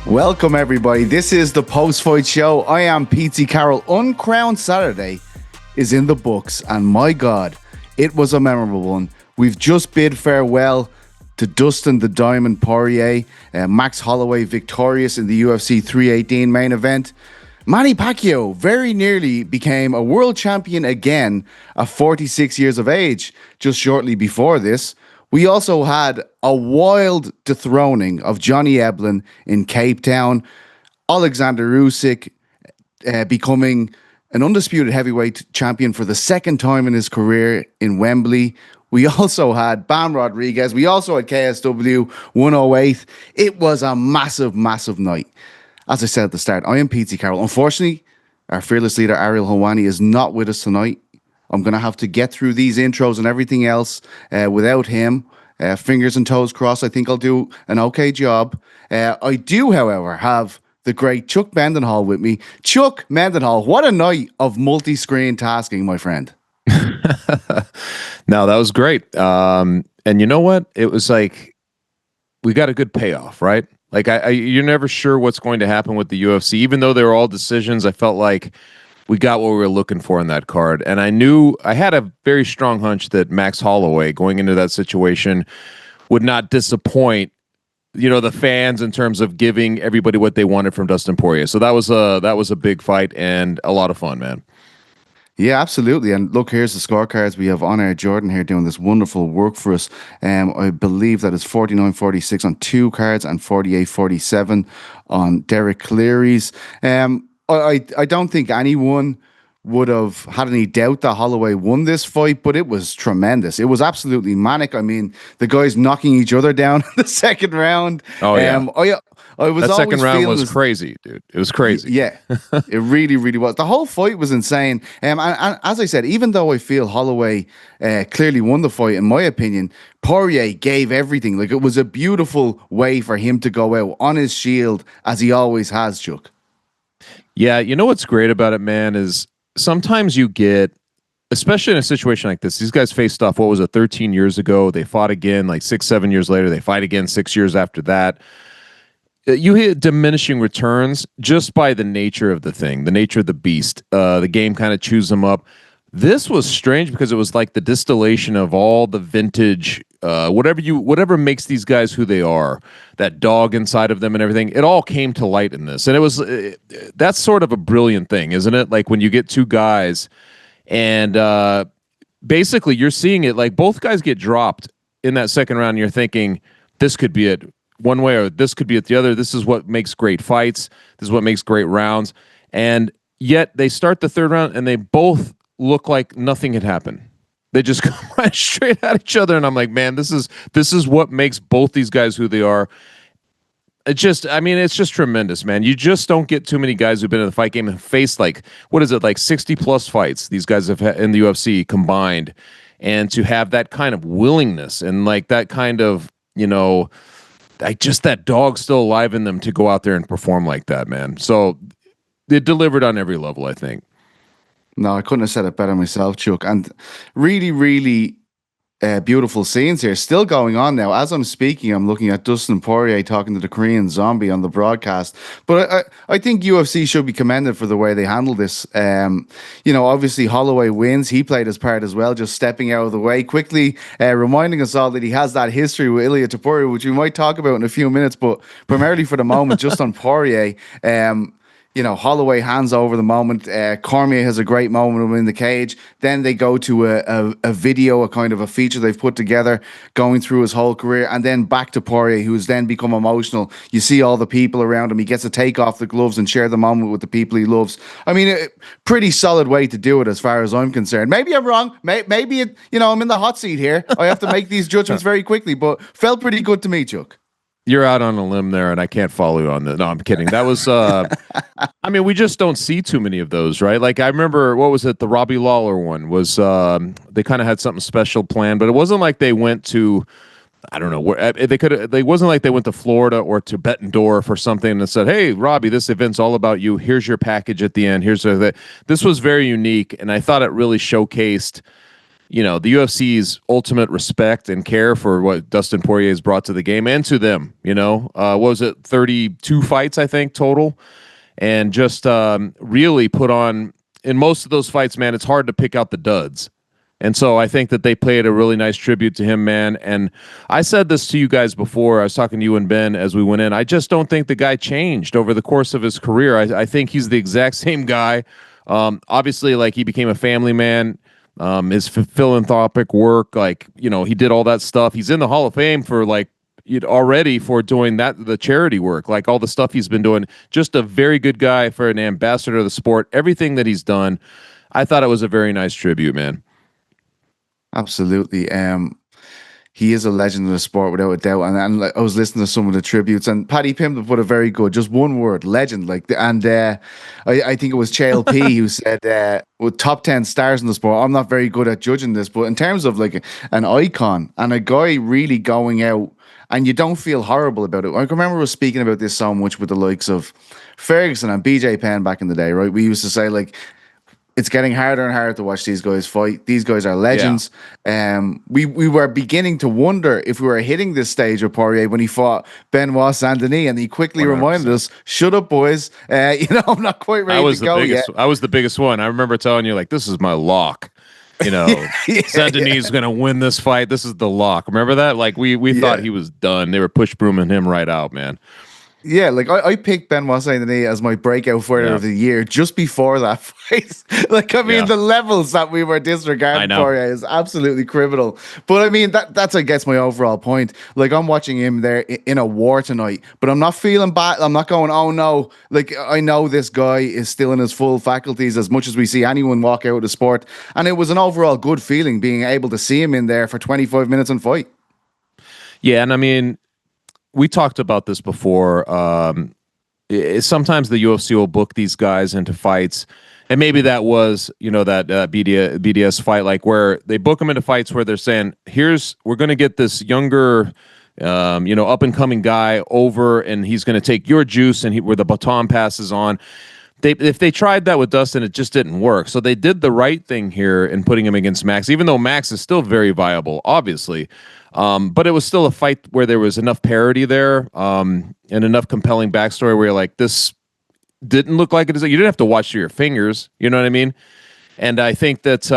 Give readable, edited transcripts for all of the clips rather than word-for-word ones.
Welcome, everybody. This is the post-fight show. I am Pete Carroll. Uncrowned Saturday is in the books, and my God, it was a memorable one. We've just bid farewell to Dustin the Diamond Poirier, Max Holloway victorious in the UFC 318 main event. Manny Pacquiao very nearly became a world champion again at 46 years of age, just shortly before this. We also had a wild dethroning of Johnny Eblen in Cape Town. Alexander Usyk becoming an undisputed heavyweight champion for the second time in his career in Wembley. We also had Bam Rodriguez. We also had KSW 108. It was a massive, massive night. As I said at the start, I am Pete Carroll. Unfortunately, our fearless leader, ArielHelwani, is not with us tonight. I'm going to have to get through these intros and everything else without him. Fingers and toes crossed. I think I'll do an okay job. I do, however, have the great Chuck Mendenhall with me. Chuck Mendenhall, what a night of multi-screen tasking, my friend. No, that was great. And you know what? It was like we got a good payoff, right? Like you're never sure what's going to happen with the UFC. Even though they were all decisions, I felt like we got what we were looking for in that card. And I had a very strong hunch that Max Holloway going into that situation would not disappoint, the fans in terms of giving everybody what they wanted from Dustin Poirier. So that was a big fight and a lot of fun, man. Yeah, absolutely. And look, here's the scorecards. We have On Air Jordan here doing this wonderful work for us. I believe that is 49-46 on two cards and 48-47 on Derek Cleary's. I don't think anyone would have had any doubt that Holloway won this fight, but it was tremendous. It was absolutely manic. I mean, the guys knocking each other down in the second round. Oh, yeah. I was that second round was this, crazy, dude. It was crazy. Yeah, it really, really was. The whole fight was insane. And as I said, even though I feel Holloway clearly won the fight, in my opinion, Poirier gave everything. Like, it was a beautiful way for him to go out on his shield, as he always has, Chuck. Yeah, you know what's great about it, man, is sometimes you get, especially in a situation like this, these guys faced off, 13 years ago? They fought again, like 6-7 years later. They fight again 6 years after that. You hit diminishing returns just by the nature of the thing, the nature of the beast. The game kind of chews them up. This was strange because it was like the distillation of all the vintage, whatever makes these guys who they are, that dog inside of them and everything. It all came to light in this, and it was that's sort of a brilliant thing, isn't it? Like when you get two guys, and basically you're seeing it. Like both guys get dropped in that second round, and you're thinking this could be it one way, or this could be it the other. This is what makes great fights. This is what makes great rounds, and yet they start the third round, and they both look like nothing had happened. They just come right straight at each other, and I'm like, man, this is what makes both these guys who they are. It's just tremendous, man. You just don't get too many guys who've been in the fight game and faced like 60 plus fights these guys have had in the UFC combined, and to have that kind of willingness and like that kind of like just that dog still alive in them to go out there and perform like that, man. So it delivered on every level, I think. No, I couldn't have said it better myself, Chuck. And really, really beautiful scenes here. Still going on now. As I'm speaking, I'm looking at Dustin Poirier talking to the Korean zombie on the broadcast. But I think UFC should be commended for the way they handled this. Obviously Holloway wins. He played his part as well, just stepping out of the way, quickly reminding us all that he has that history with Ilia Topuria, which we might talk about in a few minutes. But primarily for the moment, just on Poirier, Holloway hands over the moment. Cormier has a great moment in the cage. Then they go to a video, a kind of a feature they've put together going through his whole career. And then back to Poirier, who's then become emotional. You see all the people around him. He gets to take off the gloves and share the moment with the people he loves. I mean, a pretty solid way to do it as far as I'm concerned. Maybe I'm wrong. Maybe I'm in the hot seat here. I have to make these judgments very quickly, but felt pretty good to me, Chuck. You're out on a limb there, and I can't follow you on that. No, I'm kidding. That was, we just don't see too many of those, right? Like I remember, what was it? The Robbie Lawler one was, they kind of had something special planned, but it wasn't like they went to, I don't know where they wasn't like they went to Florida or to Bettendorf or something and said, "Hey, Robbie, this event's all about you. Here's your package at the end. This was very unique, and I thought it really showcased the UFC's ultimate respect and care for what Dustin Poirier has brought to the game and to them. What was it, 32 fights, I think, total? And just really put on, in most of those fights, man, it's hard to pick out the duds. And so I think that they played a really nice tribute to him, man. And I said this to you guys before. I was talking to you and Ben as we went in. I just don't think the guy changed over the course of his career. I think he's the exact same guy. Obviously, like, he became a family man. His philanthropic work, he did all that stuff. He's in the Hall of Fame for already for doing the charity work, like all the stuff he's been doing. Just a very good guy for an ambassador of the sport. Everything that he's done, I thought it was a very nice tribute, man. Absolutely. He is a legend in the sport without a doubt. And I was listening to some of the tributes, and Paddy Pimblett put a very good, just one word, legend. I think it was Chael P who said, with top 10 stars in the sport, I'm not very good at judging this, but in terms of like an icon and a guy really going out, and you don't feel horrible about it. I can remember us speaking about this so much with the likes of Ferguson and BJ Penn back in the day, right? We used to say, like, it's getting harder and harder to watch these guys fight. These guys are legends. Yeah. We were beginning to wonder if we were hitting this stage of Poirier when he fought Benoit Saint-Denis, and he quickly 100%. Reminded us, "Shut up, boys. I'm not quite ready to go yet." I was the biggest one. I remember telling you, like, this is my lock. Saint-Denis is going to win this fight. This is the lock. Remember that? Like, we thought he was done. They were push brooming him right out, man. Yeah, like I picked Benoit Saint-Denis as my breakout fighter of the year just before that fight. The levels that we were disregarding for is absolutely criminal. But I mean, that's I guess my overall point. Like, I'm watching him there in a war tonight, but I'm not feeling bad. I'm not going, oh no. Like, I know this guy is still in his full faculties as much as we see anyone walk out of the sport. And it was an overall good feeling being able to see him in there for 25 minutes and fight. Yeah, and I mean, we talked about this before. Sometimes the UFC will book these guys into fights, and maybe that was, that BDS fight, like, where they book them into fights where they're saying, we're going to get this younger, up and coming guy over, and he's going to take your juice, and where the baton passes on. If they tried that with Dustin, it just didn't work. So they did the right thing here in putting him against Max, even though Max is still very viable, obviously. But it was still a fight where there was enough parity there, and enough compelling backstory where you're like, this didn't look like it is. You didn't have to watch through your fingers. You know what I mean? And I think that,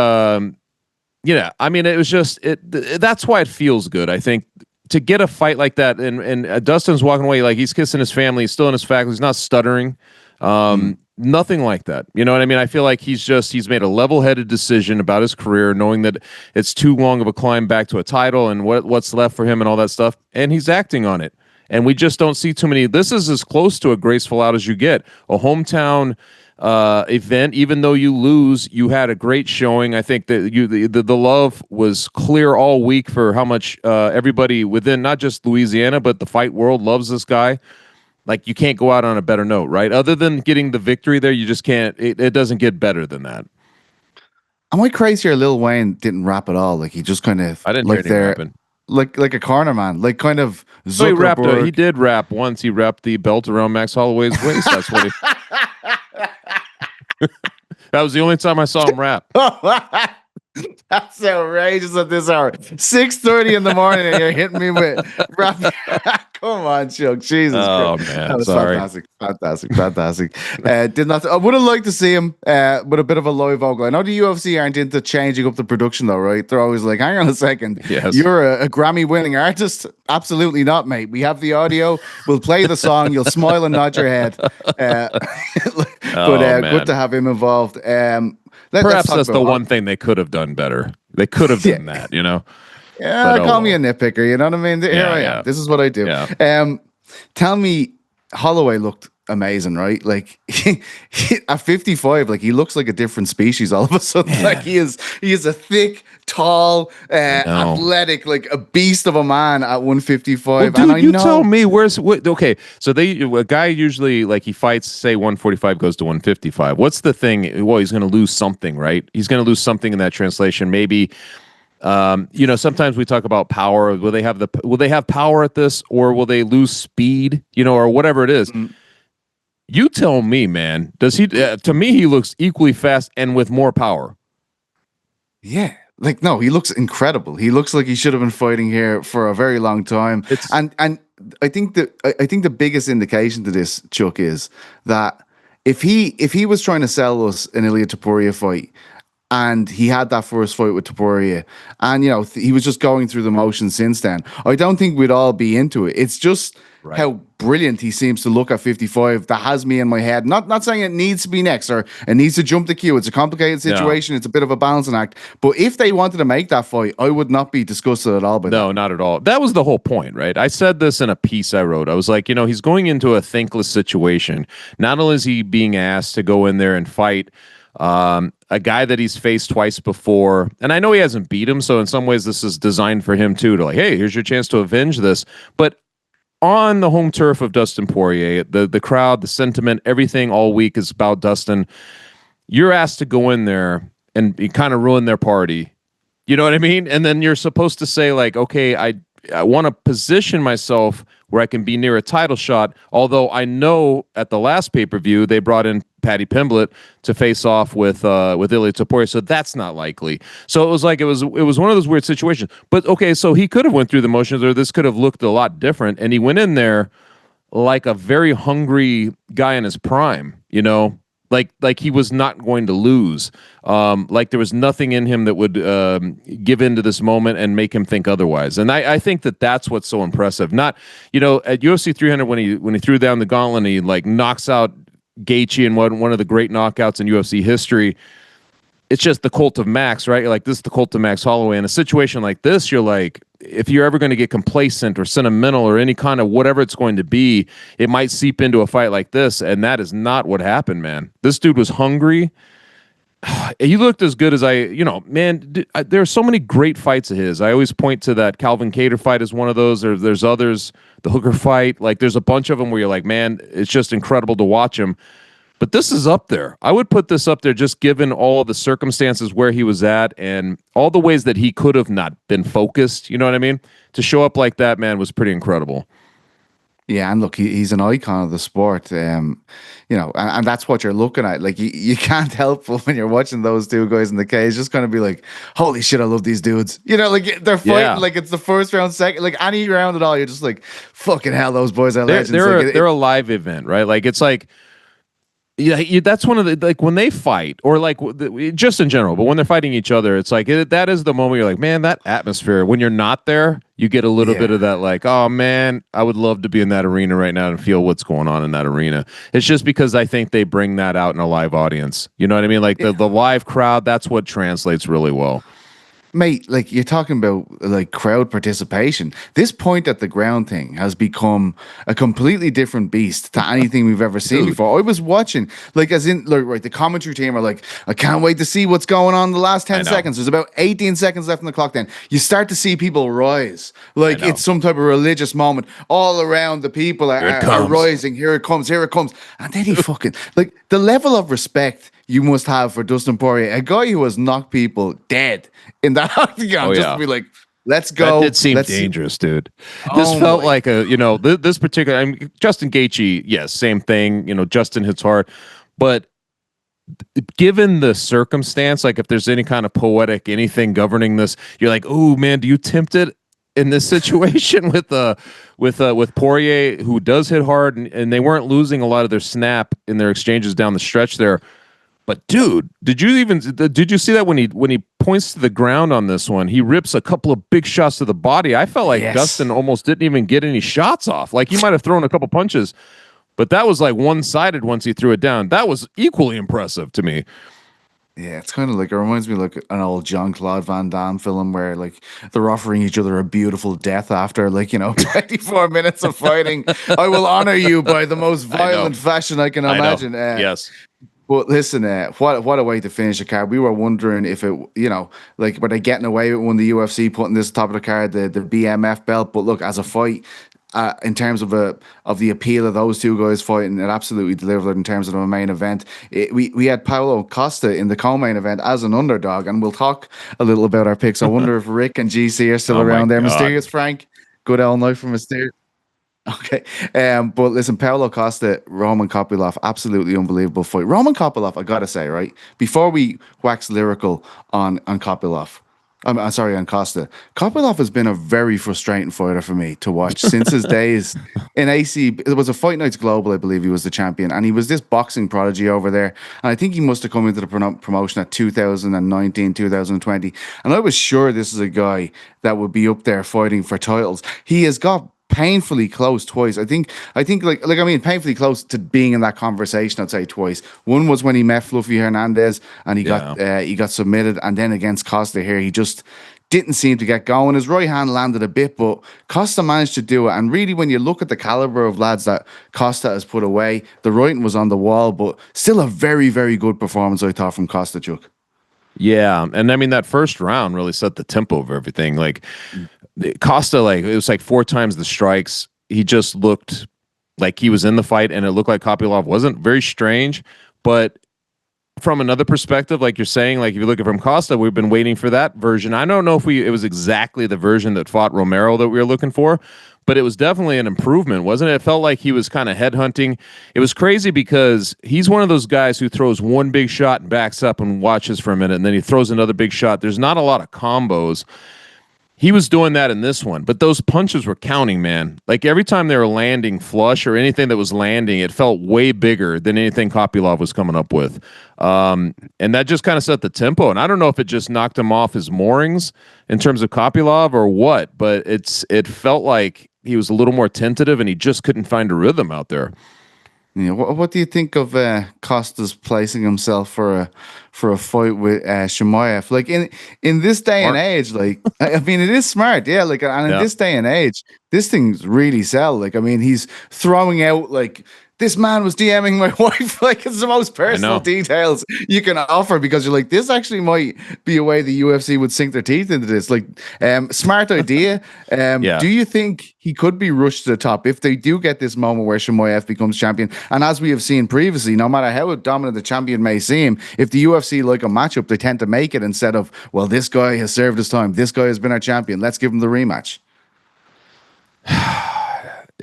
it was just, that's why it feels good. I think to get a fight like that, and Dustin's walking away, like, he's kissing his family, he's still in his faculties, he's not stuttering. Nothing like that. You know what I mean? I feel like he's made a level-headed decision about his career, knowing that it's too long of a climb back to a title and what's left for him and all that stuff. And he's acting on it. And we just don't see too many. This is as close to a graceful out as you get. A hometown event, even though you lose, you had a great showing. I think that the love was clear all week for how much everybody within, not just Louisiana, but the fight world loves this guy. Like, you can't go out on a better note, right? Other than getting the victory there, you just can't. It doesn't get better than that. Am I crazy or Lil Wayne didn't rap at all? Like, he just kind of, I didn't hear anything rapping. Like a corner man, like kind of Zuckerberg. So he did rap once. He wrapped the belt around Max Holloway's waist. That's what he. That was the only time I saw him rap. That's outrageous at this hour. 6:30 in the morning, and you're hitting me with rap. Come on, Chuck. Jesus Christ. Man. That was sorry. Fantastic. Did not. I would have liked to see him with a bit of a live vocal. I know the UFC aren't into changing up the production, though, right? They're always like, hang on a second. Yes. You're a Grammy-winning artist? Absolutely not, mate. We have the audio. We'll play the song. You'll smile and nod your head. Good to have him involved. Perhaps that's the one thing they could have done better. They could have done that, Yeah, but, call me a nitpicker. You know what I mean? Here I am. This is what I do. Yeah. Tell me, Holloway looked amazing, right? Like, at 55, like, he looks like a different species all of a sudden. Yeah. Like, he is a thick, tall, athletic, like a beast of a man at 155. Well, dude, and you tell me okay. So a guy usually, like, he fights, say 145 goes to 155. What's the thing? Well, he's going to lose something, right? He's going to lose something in that translation. Maybe, sometimes we talk about power. Will they have power at this, or will they lose speed? Or whatever it is. Mm-hmm. You tell me, man. Does he? To me, he looks equally fast and with more power. Yeah, Like, no, he looks incredible. He looks like he should have been fighting here for a very long time. It's And I think the biggest indication to this, Chuck, is that if he was trying to sell us an Ilia Topuria fight, and he had that first fight with Topuria, and he was just going through the motions since then, I don't think we'd all be into it. It's just right. how brilliant he seems to look at 55 that has me in my head. Not saying it needs to be next or it needs to jump the queue. It's a complicated situation. It's a bit of a balancing act. But if they wanted to make that fight, I would not be disgusted at all by that. No, not at all. That was the whole point, right? I said this in a piece I wrote. I was like, he's going into a thankless situation. Not only is he being asked to go in there and fight a guy that he's faced twice before, and I know he hasn't beat him, so in some ways this is designed for him too, to like, hey, here's your chance to avenge this. But on the home turf of Dustin Poirier, the crowd, the sentiment, everything all week is about Dustin. You're asked to go in there and you kind of ruin their party. You know what I mean? And then you're supposed to say like, okay, I want to position myself where I can be near a title shot. Although I know at the last pay-per-view they brought in Paddy Pimblett to face off with Ilia Topuria, so that's not likely. So it was like it was one of those weird situations. But okay, so he could have went through the motions, or this could have looked a lot different, and he went in there like a very hungry guy in his prime. Like he was not going to lose. Like there was nothing in him that would give into this moment and make him think otherwise. And I think that that's what's so impressive. Not, at UFC 300 when he threw down the gauntlet and he like knocks out Gaethje in one of the great knockouts in UFC history. It's just the cult of Max, right? You're like, this is the cult of Max Holloway. In a situation like this, you're like, if you're ever going to get complacent or sentimental or any kind of whatever it's going to be, it might seep into a fight like this. And that is not what happened, man. This dude was hungry. He looked as good as man, there are so many great fights of his. I always point to that Calvin Kattar fight as one of those. There's others, the Hooker fight. Like there's a bunch of them where you're like, man, it's just incredible to watch him. But this is up there. I would put this up there just given all the circumstances where he was at and all the ways that he could have not been focused. You know what I mean? To show up like that, man, was pretty incredible. Yeah, and look, he's an icon of the sport, and that's what you're looking at. Like, you can't help but when you're watching those two guys in the cage, just kind of be like, holy shit, I love these dudes. Like they're fighting like it's the first round, second, like any round at all. You're just like, fucking hell, those boys are legends. They're a live event, right? Like it's like. Yeah, that's one of the, like when they fight or like just in general, but when they're fighting each other, it's like that is the moment you're like, man, that atmosphere. When you're not there, you get a little bit of that like, oh man, I would love to be in that arena right now and feel what's going on in that arena. It's just because I think they bring that out in a live audience. You know what I mean? Like the live crowd, that's what translates really well. Mate, like you're talking about like crowd participation. This point at the ground thing has become a completely different beast to anything we've ever seen before. I was watching, like, as in, like, right, the commentary team are like, I can't wait to see what's going on in the last 10 seconds. There's about 18 seconds left on the clock. Then you start to see people rise, like it's some type of religious moment. All around the people are rising. Here it comes, and then he fucking like the level of respect you must have for Dustin Poirier, a guy who has knocked people dead in that octagon, just to be like, let's go. That did seem dangerous, dude. This felt like this particular. I mean, Justin Gaethje, yes, same thing. Justin hits hard, but given the circumstance, like if there's any kind of poetic anything governing this, you're like, oh man, do you tempt it in this situation with Poirier, who does hit hard, and they weren't losing a lot of their snap in their exchanges down the stretch there. But dude, did you see that when he points to the ground on this one, he rips a couple of big shots to the body. I felt like Dustin almost didn't even get any shots off. Like he might have thrown a couple punches, but that was like one-sided once he threw it down. That was equally impressive to me. Yeah, it's kind of like, it reminds me of like an old Jean-Claude Van Damme film where like they're offering each other a beautiful death after 24 minutes of fighting. I will honor you by the most violent fashion I can imagine. Yes. But listen, what a way to finish a card. We were wondering if it, like, were they getting away with when the UFC putting this top of the card, the BMF belt? But look, as a fight, in terms of the appeal of those two guys fighting, it absolutely delivered in terms of a main event. We had Paulo Costa in the co-main event as an underdog, and we'll talk a little about our picks. I wonder if Rick and GC are still around there. Mysterious Frank, good old night for Mysterious. Okay, but listen, Paulo Costa, Roman Kopylov, absolutely unbelievable fight. Roman Kopylov, I gotta say, right, before we wax lyrical on Kopylov, I'm sorry, on Costa. Kopylov has been a very frustrating fighter for me to watch since his days in AC. It was a Fight Nights Global, I believe he was the champion, and he was this boxing prodigy over there. And I think he must have come into the promotion at 2019, 2020. And I was sure this is a guy that would be up there fighting for titles. He has got painfully close twice. I mean, painfully close to being in that conversation. I'd say twice. One was when he met Fluffy Hernandez and he got submitted, and then against Costa here, he just didn't seem to get going. His right hand landed a bit, but Costa managed to do it. And really, when you look at the caliber of lads that Costa has put away, the writing was on the wall, but still a very, very good performance, I thought, from Costa, Chuck. Yeah, and I mean that first round really set the tempo of everything. Like Costa, like it was like 4 times the strikes. He just looked like he was in the fight, and it looked like Kopylov wasn't. Very strange, but from another perspective, like you're saying, like if you look at from Costa, we've been waiting for that version. I don't know if it was exactly the version that fought Romero that we were looking for, but it was definitely an improvement, wasn't it? It felt like he was kind of headhunting. It was crazy because he's one of those guys who throws one big shot and backs up and watches for a minute, and then he throws another big shot. There's not a lot of combos. He was doing that in this one, but those punches were counting, man. Like every time they were landing flush or anything that was landing, it felt way bigger than anything Kopylov was coming up with. And that just kind of set the tempo. And I don't know if it just knocked him off his moorings in terms of Kopylov or what, but it felt like he was a little more tentative and he just couldn't find a rhythm out there. Yeah, what do you think of Costa's placing himself for a fight with Chimaev? Like in this day and age, like I mean, it is smart, yeah. Like, and in this day and age, this thing's really sell. Like, I mean, he's throwing out like this man was DMing my wife. Like, it's the most personal details you can offer because you're like, this actually might be a way the UFC would sink their teeth into this. Like, smart idea. Do you think he could be rushed to the top if they do get this moment where Chimaev becomes champion? And as we have seen previously, no matter how dominant the champion may seem, if the UFC like a matchup, they tend to make it instead of, well, this guy has served his time. This guy has been our champion. Let's give him the rematch.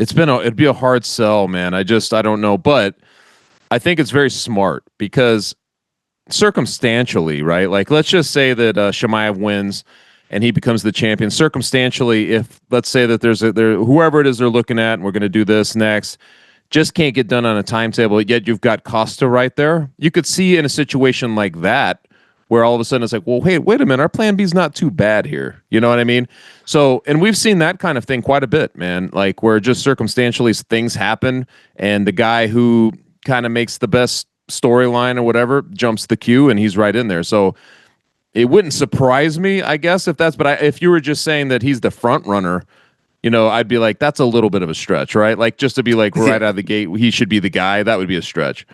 It'd be a hard sell, man. I don't know, but I think it's very smart because circumstantially, right? Like, let's just say that Chimaev wins and he becomes the champion. Circumstantially, if let's say that there's whoever it is they're looking at, and we're going to do this next, just can't get done on a timetable. Yet you've got Costa right there. You could see in a situation like that where all of a sudden it's like, well, hey, wait a minute, our plan B is not too bad here. You know what I mean? So, and we've seen that kind of thing quite a bit, man. Like where just circumstantially things happen, and the guy who kind of makes the best storyline or whatever jumps the queue, and he's right in there. So it wouldn't surprise me, I guess, if that's. But if you were just saying that he's the front runner, you know, I'd be like, that's a little bit of a stretch, right? Like just to be like right out of the gate, he should be the guy. That would be a stretch.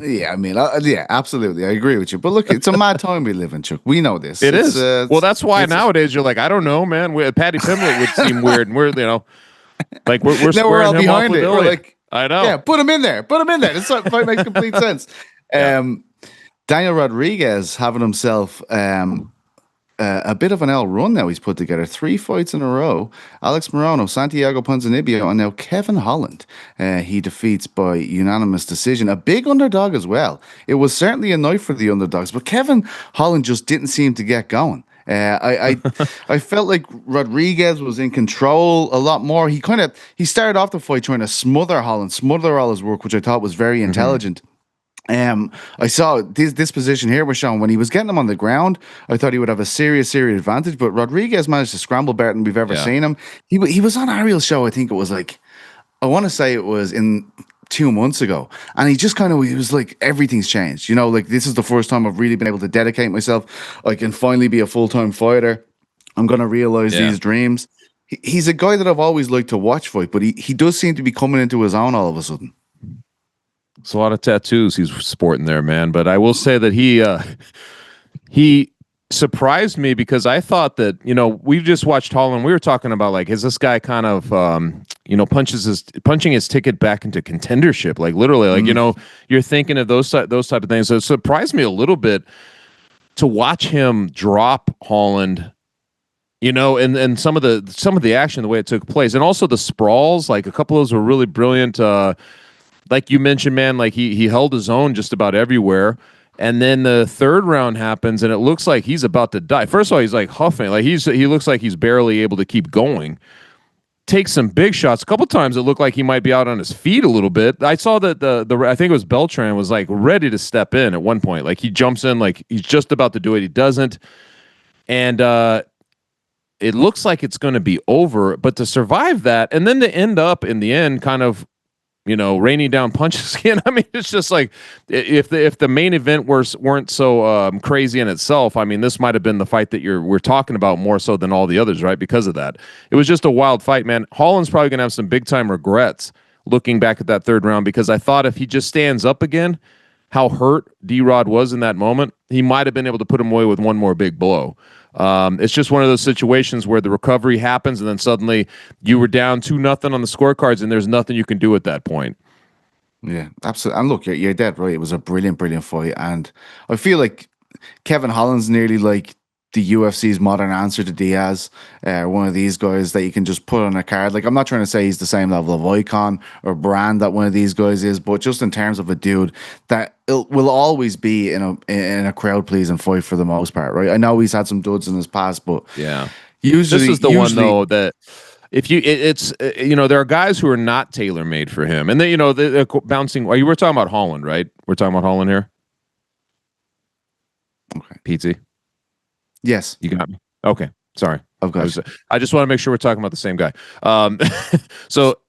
Yeah, I mean, yeah, absolutely. I agree with you. But look, it's a mad time we live in, Chuck. We know this. It is. Well, that's why nowadays you're like, I don't know, man. Patty Pimblett would seem weird, and we're, you know, like we're we're all behind it. We're like, I know. Yeah, put him in there. Put him in there. This fight makes complete sense. Daniel Rodriguez having himself a bit of an L run now. He's put together 3 fights in a row. Alex Morono, Santiago Ponzinibbio, and now Kevin Holland. He defeats by unanimous decision. A big underdog as well. It was certainly a night for the underdogs, but Kevin Holland just didn't seem to get going. I felt like Rodriguez was in control a lot more. He started off the fight trying to smother Holland, smother all his work, which I thought was very intelligent. I saw this position here was shown when he was getting him on the ground. I thought he would have a serious advantage, but Rodriguez managed to scramble better than we've ever seen him. He was on Ariel's show. I think it was like, I want to say it was in 2 months ago, and he was like, everything's changed. You know, like this is the first time I've really been able to dedicate myself. I can finally be a full-time fighter. I'm gonna realize these dreams. He's a guy that I've always liked to watch fight, but he does seem to be coming into his own all of a sudden. It's a lot of tattoos he's sporting there, man. But I will say that he surprised me because I thought that, you know, we just watched Holland. We were talking about like, is this guy kind of, you know, punching his ticket back into contendership? Like literally, like, you know, you're thinking of those type of things. So it surprised me a little bit to watch him drop Holland, you know, and some of the action, the way it took place, and also the sprawls. Like a couple of those were really brilliant. Like you mentioned, man, like he held his own just about everywhere. And then the third round happens, and it looks like he's about to die. First of all, he's like huffing, like he looks like he's barely able to keep going. Takes some big shots. A couple times it looked like he might be out on his feet a little bit. I saw that the I think it was Beltran was like ready to step in at one point. Like he jumps in, like he's just about to do it. He doesn't, and it looks like it's going to be over. But to survive that, and then to end up in the end, kind of, raining down punches again. I mean, it's just like if the main event weren't so crazy in itself. I mean, this might have been the fight that we're talking about more so than all the others, right? Because of that, it was just a wild fight, man. Holland's probably gonna have some big time regrets looking back at that third round, because I thought if he just stands up again, how hurt D-Rod was in that moment, he might have been able to put him away with one more big blow. It's just one of those situations where the recovery happens, and then suddenly you were down 2-0 on the scorecards, and there's nothing you can do at that point. Yeah, absolutely. And look, you're dead right. It was a brilliant, brilliant fight, and I feel like Kevin Holland's nearly like the UFC's modern answer to Diaz. One of these guys that you can just put on a card. Like, I'm not trying to say he's the same level of icon or brand that one of these guys is, but just in terms of a dude that will always be in a crowd pleasing fight for the most part, right? I know he's had some duds in his past, but yeah, usually this is the one though that if you it's there are guys who are not tailor made for him, and then the bouncing. We're talking about Holland, right? We're talking about Holland here. Okay, Pizzi. Yes, you got me. Okay, sorry. I've got I just want to make sure we're talking about the same guy. So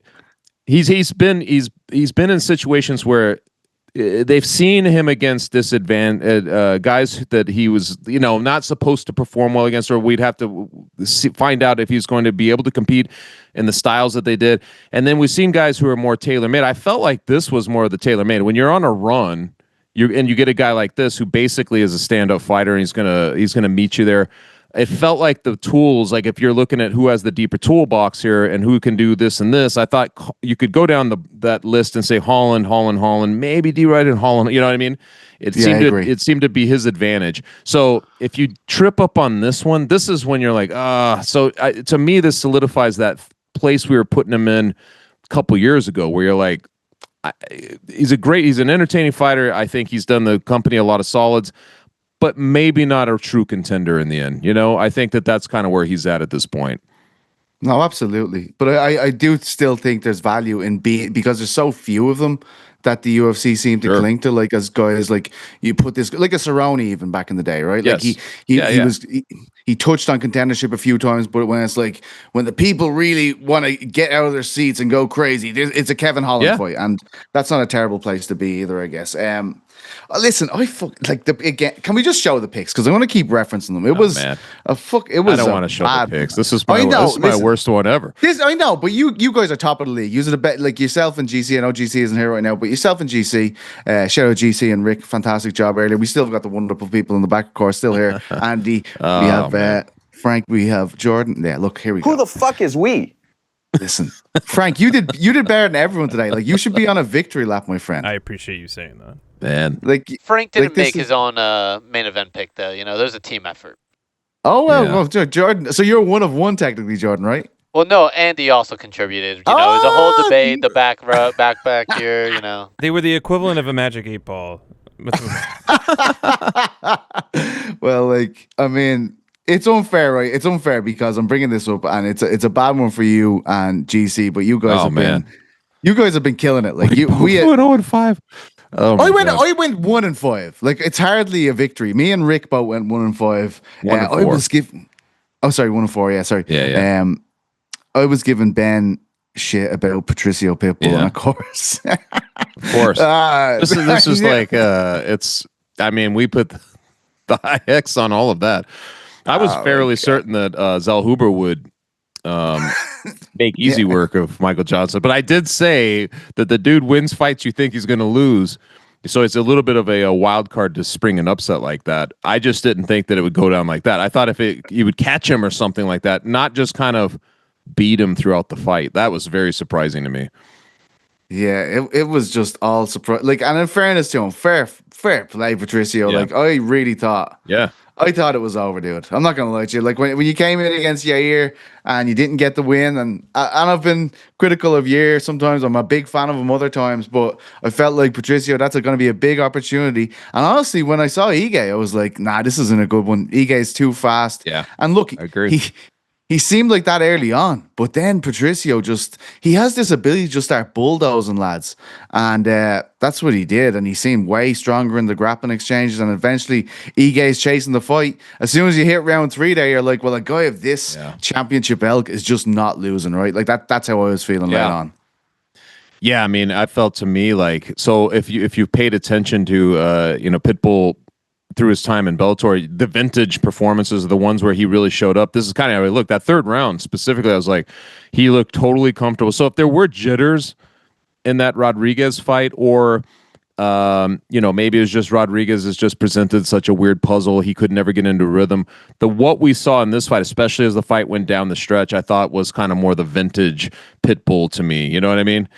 he's been in situations where they've seen him against disadvantage guys that he was not supposed to perform well against, or we'd have to find out if he's going to be able to compete in the styles that they did. And then we've seen guys who are more tailor-made. I felt like this was more of the tailor-made. When you're on a run, you get a guy like this who basically is a stand-up fighter, and he's gonna meet you there. It felt like the tools, like if you're looking at who has the deeper toolbox here and who can do this and this, I thought you could go down that list and say Holland, maybe D-Rod and Holland. You know what I mean? It seemed to be his advantage. So if you trip up on this one, this is when you're like, to me, this solidifies that place we were putting him in a couple years ago, where you're like, he's an entertaining fighter. I think he's done the company a lot of solids, but maybe not a true contender in the end. I think that's kind of where he's at this point. No, absolutely. But I do still think there's value in because there's so few of them that the UFC seem to cling to, like as guys like you put this like a Cerrone even back in the day, right? Yes. Like he touched on contendership a few times, but when it's like when the people really want to get out of their seats and go crazy, it's a Kevin Holland fight, and that's not a terrible place to be either, I guess. Listen, again. Can we just show the picks? Because I want to keep referencing them. It was man. It was. I don't want to show the picks. This is my worst one ever. I know, but you guys are top of the league. Using a bet like yourself and GC. I know GC isn't here right now, but yourself and GC. Shout out GC and Rick. Fantastic job earlier. We still got the wonderful people in the back, of course, still here. Andy. We have Frank. We have Jordan. Yeah, look, here we go. Who the fuck is we? Listen, Frank, you did better than everyone today. Like, you should be on a victory lap, my friend. I appreciate you saying that. Man, like Frank didn't make his own main event pick though. There's a team effort. Oh well, Jordan. So you're one of one technically, Jordan, right? Well, no, Andy also contributed. It was a whole debate. The back here. They were the equivalent of a Magic 8-Ball. Well, like, I mean, it's unfair, right? It's unfair because I'm bringing this up, and it's a bad one for you and GC. But you guys have been killing it. Like we went 0-5. Oh I went 1-5. Like, it's hardly a victory. Me and Rick both went 1-5. 1-4. I was given. Oh, sorry, 1-4. Yeah, sorry. Yeah. I was giving Ben shit about Patricio Pitbull, and of course, this is like it's. I mean, we put the high X on all of that. I was fairly certain that Zellhuber would make easy work of Michael Johnson, but I did say that the dude wins fights you think he's going to lose, so it's a little bit of a wild card to spring an upset like that. I just didn't think that it would go down like that. I thought if you would catch him or something like that, not just kind of beat him throughout the fight. That was very surprising to me. Yeah, it was just all surprise. Like, and in fairness to him, fair play, Patricio. Yeah. Like, Yeah. I thought it was over, dude. I'm not gonna lie to you. Like when you came in against Yair and you didn't get the win, and I've been critical of Yair sometimes. I'm a big fan of him other times, but I felt like Patricio, that's going to be a big opportunity. And honestly, when I saw Ige, I was like, nah, this isn't a good one. Ige's too fast. Yeah. And look, I agree. he seemed like that early on, but then Patricio he has this ability to just start bulldozing lads. And that's what he did. And he seemed way stronger in the grappling exchanges. And eventually, Ige's chasing the fight. As soon as you hit round 3 there, you're like, well, a guy of this championship elk is just not losing, right? Like that's how I was feeling late on. Yeah, I mean, I felt to me like, so if you paid attention to Pitbull through his time in Bellator, the vintage performances are the ones where he really showed up. This is kind of how he looked. That third round specifically, I was like, he looked totally comfortable. So if there were jitters in that Rodriguez fight, or maybe it was just Rodriguez has just presented such a weird puzzle, he could never get into rhythm. What we saw in this fight, especially as the fight went down the stretch, I thought was kind of more the vintage Pitbull to me. You know what I mean?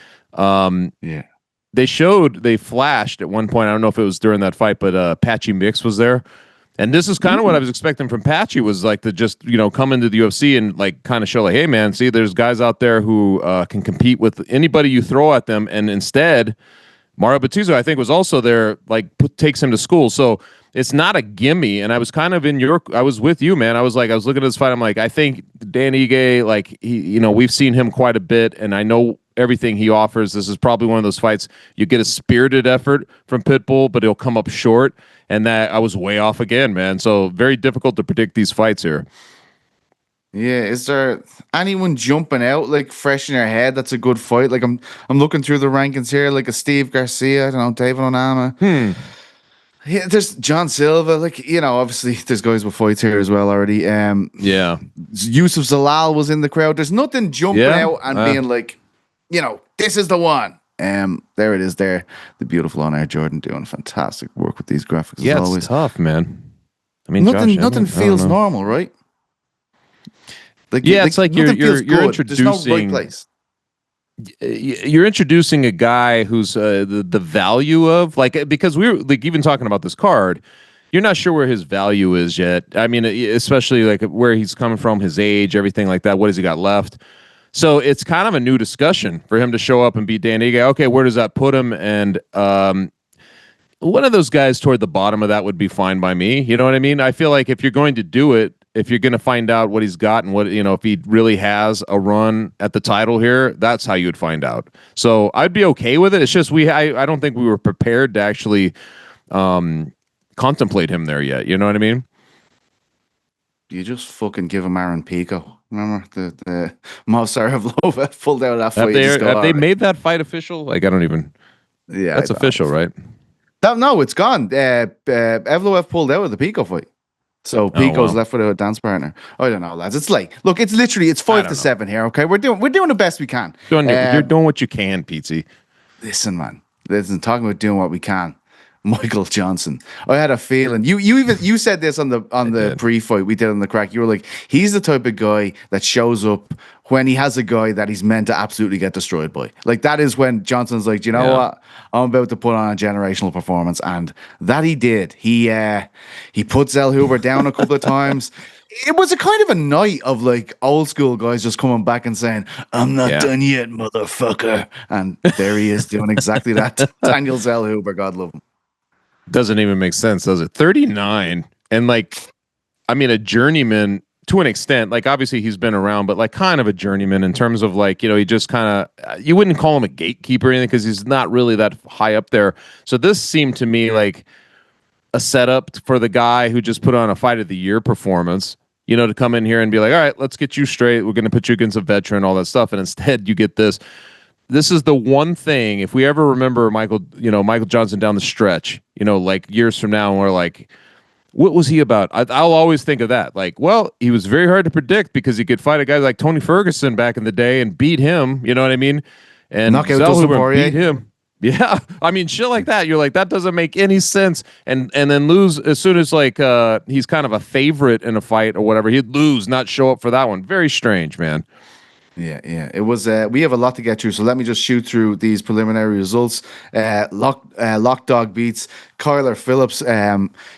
Yeah. They flashed at one point. I don't know if it was during that fight, but Patchy Mix was there. And this is kind of what I was expecting from Patchy, was like to just, come into the UFC and like kind of show like, hey man, see, there's guys out there who can compete with anybody you throw at them. And instead, Mario Battizo, I think, was also there, like takes him to school. So it's not a gimme. And I was kind of I was with you, man. I was looking at this fight. I'm like, I think Dan Ige, like we've seen him quite a bit, and I know everything he offers. This is probably one of those fights you get a spirited effort from Pitbull, but he'll come up short. And that I was way off again, man. So very difficult to predict these fights here. Yeah, is there anyone jumping out like fresh in your head that's a good fight? Like I'm looking through the rankings here, like a Steve Garcia, I don't know, David Onama. Yeah, there's John Silva, like obviously there's guys with fights here as well already. Yeah, Yusuf Zalal was in the crowd. There's nothing jumping out and being like, this is the one. There it is. There, the beautiful on Air Jordan doing fantastic work with these graphics. Yeah, as always. It's tough, man. I mean, nothing feels normal, right? It's like you're introducing. There's no right place. You're introducing a guy who's the value of, like, because we were like even talking about this card, you're not sure where his value is yet. I mean, especially like where he's coming from, his age, everything like that. What has he got left? So it's kind of a new discussion for him to show up and beat Dan Ige. Okay, where does that put him? And one of those guys toward the bottom of that would be fine by me. You know what I mean? I feel like if you're going to do it, if you're going to find out what he's got and what, if he really has a run at the title here, that's how you would find out. So I'd be okay with it. It's just I don't think we were prepared to actually contemplate him there yet. You know what I mean? You just fucking give him Aaron Pico. Remember the Movsar pulled out that fight. Have they made that fight official? Like, I don't even. Yeah, that's official, right? No, it's gone. Evloev pulled out of the Pico fight, so Pico's left without a dance partner. I don't know, lads. It's like, look, it's literally 5-7 here. Okay, we're doing the best we can. You're doing what you can, Pete. Listen, man. Talking about doing what we can. Michael Johnson. I had a feeling. You said this on the pre-fight we did on the crack. You were like, he's the type of guy that shows up when he has a guy that he's meant to absolutely get destroyed by. Like, that is when Johnson's like, you know what? I'm about to put on a generational performance, and that he did. He put Zell Huber down a couple of times. It was a kind of a night of like old school guys just coming back and saying, I'm not done yet, motherfucker. And there he is doing exactly that. Daniel Zell Huber, God love him. Doesn't even make sense, does it? 39, and like, I mean, a journeyman to an extent. Like, obviously he's been around, but like kind of a journeyman in terms of like, he just kind of, you wouldn't call him a gatekeeper or anything because he's not really that high up there. So this seemed to me like a setup for the guy who just put on a fight of the year performance, to come in here and be like, all right, let's get you straight. We're going to put you against a veteran, all that stuff. And instead you get this. This is the one thing, if we ever remember Michael Johnson down the stretch, like years from now, and we're like, what was he about? I'll always think of that. Like, well, he was very hard to predict because he could fight a guy like Tony Ferguson back in the day and beat him. You know what I mean? And knock out Dustin Poirier. Beat him. Yeah, I mean, shit like that. You're like, that doesn't make any sense. And then lose as soon as like he's kind of a favorite in a fight or whatever. He'd lose, not show up for that one. Very strange, man. Yeah. It was. We have a lot to get through, so let me just shoot through these preliminary results. Lock Dog beats Kyler Phillips,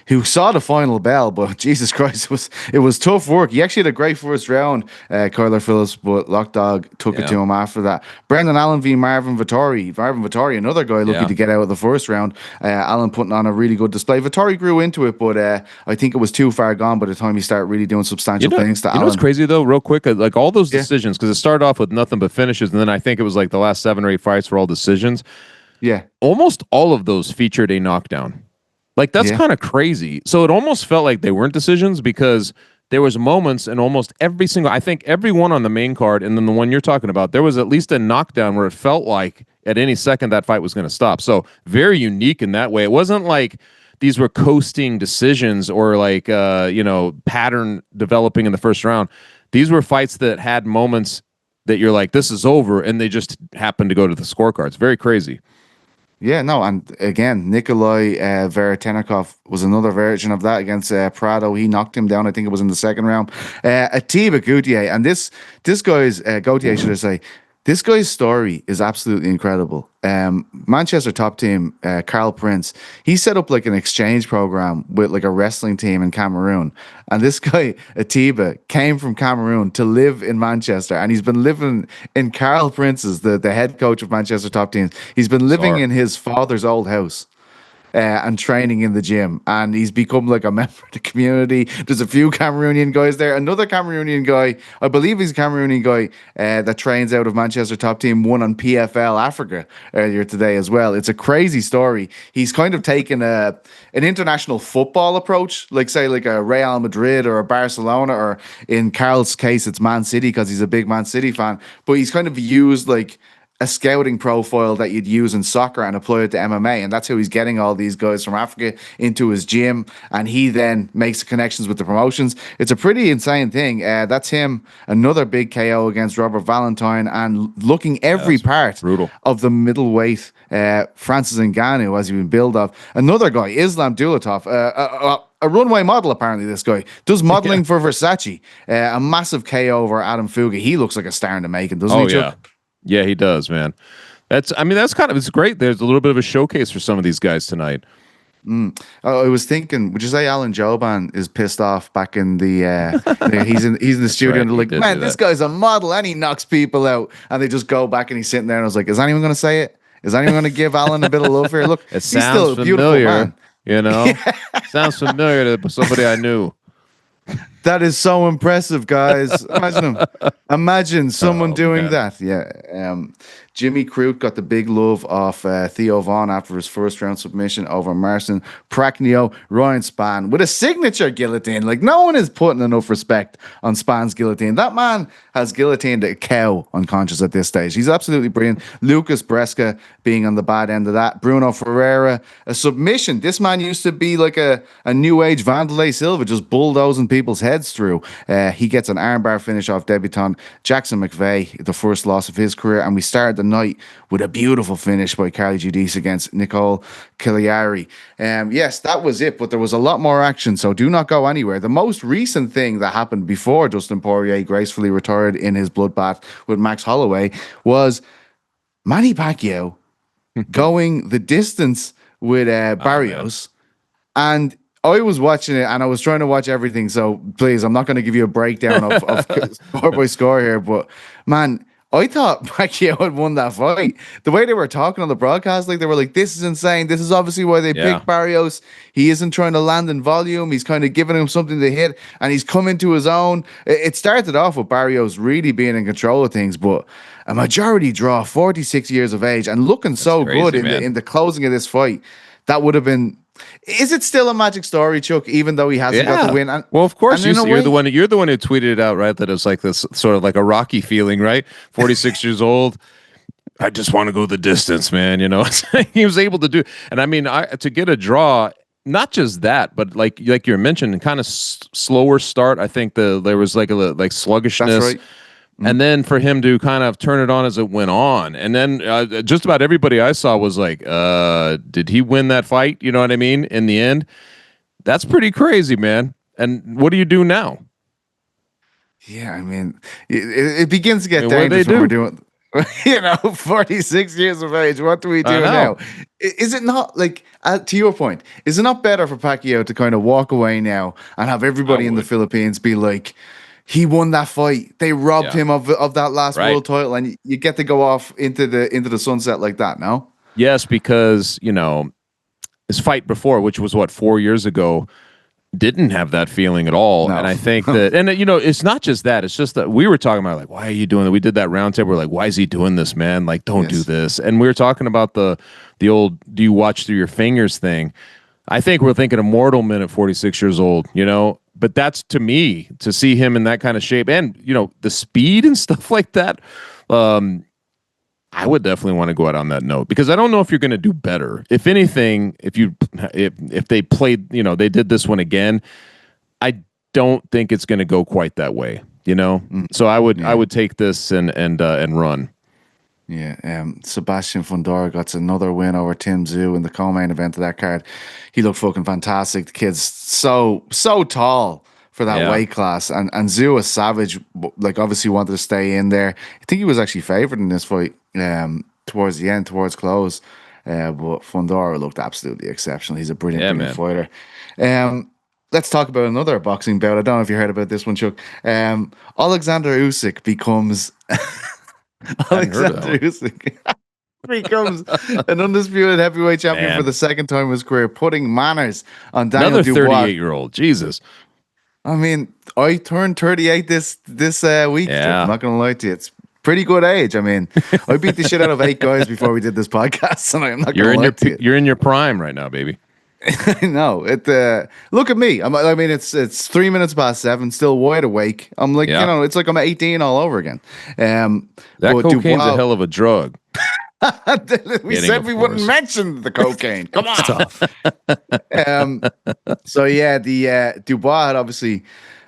who saw the final bell, but Jesus Christ, it was tough work. He actually had a great first round, Kyler Phillips, but Lock Dog took it to him after that. Brendan Allen v Marvin Vittori. Marvin Vittori, another guy lucky to get out of the first round. Allen putting on a really good display. Vittori grew into it, but I think it was too far gone by the time he started really doing substantial things to Allen. You know what's crazy though, real quick, like all those decisions, because it started off with nothing but finishes, and then I think it was like the last 7 or 8 fights were all decisions. Yeah. Almost all of those featured a knockdown. Like that's kind of crazy. So it almost felt like they weren't decisions because there was moments in almost every single, I think every one on the main card and then the one you're talking about, there was at least a knockdown where it felt like at any second that fight was going to stop. So very unique in that way. It wasn't like these were coasting decisions or like, pattern developing in the first round. These were fights that had moments that you're like, this is over, and they just happened to go to the scorecards. Very crazy. Yeah, no, and again, Nikolai Veretennikov was another version of that against Prado. He knocked him down. I think it was in the second round. Atiba Gauthier, and this guy's Gauthier, should I say? This guy's story is absolutely incredible. Manchester top team, Carl Prince, he set up like an exchange program with like a wrestling team in Cameroon. And this guy, Atiba, came from Cameroon to live in Manchester. And he's been living in Carl Prince's, the head coach of Manchester top teams. He's been living in his father's old house. And training in the gym, and he's become like a member of the community. There's a few Cameroonian guys there. Another Cameroonian guy, I believe he's a Cameroonian guy that trains out of Manchester top team, won on PFL Africa earlier today as well. It's a crazy story. He's kind of taken an international football approach, like say like a Real Madrid or a Barcelona, or in Carl's case, it's Man City because he's a big Man City fan. But he's kind of used like a scouting profile that you'd use in soccer and apply it to MMA. And that's how he's getting all these guys from Africa into his gym. And he then makes connections with the promotions. It's a pretty insane thing. That's him. Another big KO against Robert Valentine and looking every part of the middleweight Francis Ngannou as he been build up. Another guy, Islam Dulatov, a runway model, apparently. This guy does modeling for Versace. A massive KO over Adam Fuga. He looks like a star in the making, doesn't he, Chuck? Yeah, he does, man. That's it's great. There's a little bit of a showcase for some of these guys tonight. I was thinking, would you say Alan Joban is pissed off back in the he's in the studio and they're like, man, this guy's a model and he knocks people out, and they just go back and he's sitting there and I was like, is anyone going to say it? Is anyone going to give Alan a bit of love here? Look, it sounds still a beautiful familiar, man. Sounds familiar to somebody I knew. That is so impressive, guys. Imagine someone doing that. Yeah. Jimmy Crute got the big love of Theo Vaughn after his first round submission over Marcin Prachnio. Ryan Spann with a signature guillotine. Like, no one is putting enough respect on Spann's guillotine. That man has guillotined a cow unconscious at this stage. He's absolutely brilliant. Lucas Bresca being on the bad end of that. Bruno Ferreira, a submission. This man used to be like a new age Vanderlei Silva, just bulldozing people's heads through. He gets an armbar finish off debutant Jackson McVeigh, the first loss of his career, and we started the night with a beautiful finish by Carly Giudice against Nicole Cagliari. Yes, that was it, but there was a lot more action, so do not go anywhere. The most recent thing that happened before Dustin Poirier gracefully retired in his bloodbath with Max Holloway was Manny Pacquiao going the distance with Barrios. And I was watching it and I was trying to watch everything. So please, I'm not going to give you a breakdown of score by score here. But man, I thought Pacquiao had won that fight. The way they were talking on the broadcast, like they were like, this is insane. This is obviously why they picked Barrios. He isn't trying to land in volume. He's kind of giving him something to hit and he's come into his own. It started off with Barrios really being in control of things, but a majority draw, 46 years of age and looking so good in the closing of this fight. That would have been. Is it still a magic story, Chuck? Even though he hasn't got the win. And, well, of course, you're the one who tweeted it out, right? That it's like this sort of like a Rocky feeling, right? 46 years old. I just want to go the distance, man. You know, he was able to do. And I mean, to get a draw. Not just that, but like you mentioned, kind of slower start. I think there was like a sluggishness. That's right. And then for him to kind of turn it on as it went on. And then just about everybody I saw was like, did he win that fight? You know what I mean? In the end, that's pretty crazy, man. And what do you do now? Yeah, I mean, it begins to get What do they dangerous when we're do? doing, 46 years of age. What do we I do now? know. Is it not like, to your point, is it not better for Pacquiao to kind of walk away now and have I everybody in the would. Philippines be like, he won that fight. They robbed Yeah. him of that last Right. world title, and you get to go off into the sunset like that. No, Yes, because his fight before, which was what 4 years ago, didn't have that feeling at all. no, And I think no. that, and it's not just that. It's just that we were talking about like, why are you doing that? We did that roundtable. We're like, why is he doing this, man? Like, don't do Yes. this. And we were talking about the old "do you watch through your fingers" thing. I think we're thinking of mortal men at 46 years old. But that's to me to see him in that kind of shape and the speed and stuff like that. I would definitely want to go out on that note because I don't know if you're going to do better. If anything, if they played, they did this one again, I don't think it's going to go quite that way. So I Yeah. would take this and run. Yeah, Sebastian Fundora got another win over Tim Zhu in the co-main event of that card. He looked fucking fantastic. The kid's so tall for that Yeah. weight class, and Zhu, a savage, like obviously wanted to stay in there. I think he was actually favored in this fight towards the end, towards close. But Fundora looked absolutely exceptional. He's a brilliant fighter. Let's talk about another boxing bout. I don't know if you heard about this one, Chuck. Alexander Usyk becomes. Hadn't heard of that Alexander Usyk becomes an undisputed heavyweight champion Man. for the second time in his career, putting manners on Daniel Another Dubois. 38-year-old. Jesus. I mean, I turned 38 this week. Yeah. I'm not going to lie to you. It's pretty good age. I mean, I beat the shit out of 8 guys before we did this podcast, and I'm not going to lie to you. You're in your prime right now, baby. No, look at me. I mean, it's 3 minutes past 7, still wide awake. I'm like, Yeah. it's like I'm 18 all over again. That but cocaine's Dubois- a hell of a drug. we Kidding, said of we wouldn't course. mention the cocaine. Come on. So yeah, the Dubois had obviously